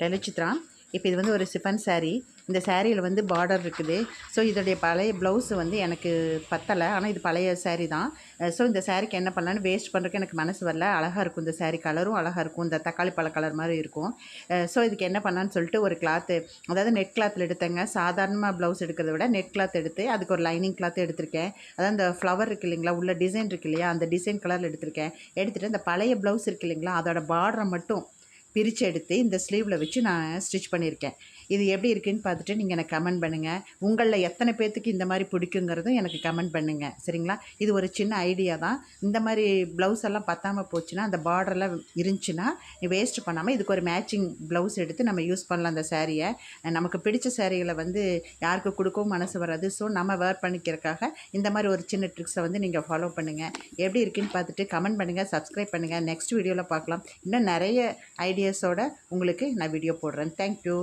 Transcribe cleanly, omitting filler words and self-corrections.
டெலிச்சித்ரா. இப்போ இது வந்து ஒரு சிஃபன் saree. இந்த சாரியில் வந்து பார்டர் இருக்குது. ஸோ இதோடைய பழைய ப்ளவுஸு வந்து எனக்கு பத்தலை, ஆனால் இது பழைய saree தான். ஸோ இந்த சாரீக்கு என்ன பண்ணலான்னு வேஸ்ட் பண்ணுறதுக்கு எனக்கு மனசு வரல. அழகாக இருக்கும் இந்த saree, கலரும் அழகாக இருக்கும், இந்த தக்காளி பழ கலர் மாதிரி இருக்கும். ஸோ இதுக்கு என்ன பண்ணான்னு சொல்லிட்டு ஒரு கிளாத்து, அதாவது நெட் கிளாத்தில் எடுத்தேங்க. சாதாரணமாக ப்ளவுஸ் எடுக்கிறத விட நெட் கிளாத் எடுத்து அதுக்கு ஒரு லைனிங் கிளாத் எடுத்திருக்கேன். அதாவது இந்த ஃப்ளவர் இருக்குது இல்லைங்களா, உள்ள டிசைன் இருக்குது இல்லையா, அந்த டிசைன் கலரில் எடுத்திருக்கேன். எடுத்துகிட்டு இந்த பழைய ப்ளவுஸ் இருக்குது இல்லைங்களா, அதோட பார்டரை மட்டும் பிரித்து எடுத்து இந்த ஸ்லீவில் வச்சு நான் ஸ்டிச் பண்ணியிருக்கேன். இது எப்படி இருக்குதுன்னு பார்த்துட்டு நீங்கள் எனக்கு கமெண்ட் பண்ணுங்கள். உங்களில் எத்தனை பேர்த்துக்கு இந்த மாதிரி பிடிக்குங்கிறதும் எனக்கு கமெண்ட் பண்ணுங்கள், சரிங்களா? இது ஒரு சின்ன ஐடியா தான். இந்த மாதிரி ப்ளவுஸ் எல்லாம் பத்தாமல் போச்சுன்னா, அந்த பார்டரெல்லாம் இருந்துச்சுன்னா வேஸ்ட் பண்ணாமல் இதுக்கு ஒரு மேட்சிங் ப்ளவுஸ் எடுத்து நம்ம யூஸ் பண்ணலாம் அந்த சாரியை. நமக்கு பிடிச்ச சாரிகளை வந்து யாருக்கு கொடுக்கவும் மனசு வராது. ஸோ நம்ம வேர் பண்ணிக்கிறதுக்காக இந்த மாதிரி ஒரு சின்ன ட்ரிக்ஸை வந்து நீங்கள் ஃபாலோ பண்ணுங்கள். எப்படி இருக்குன்னு பார்த்துட்டு கமெண்ட் பண்ணுங்கள், சப்ஸ்கிரைப் பண்ணுங்கள். நெக்ஸ்ட் வீடியோவில் பார்க்கலாம். இன்னும் நிறைய ஐடியாஸோடு உங்களுக்கு நான் வீடியோ போடுறேன். தேங்க்யூ.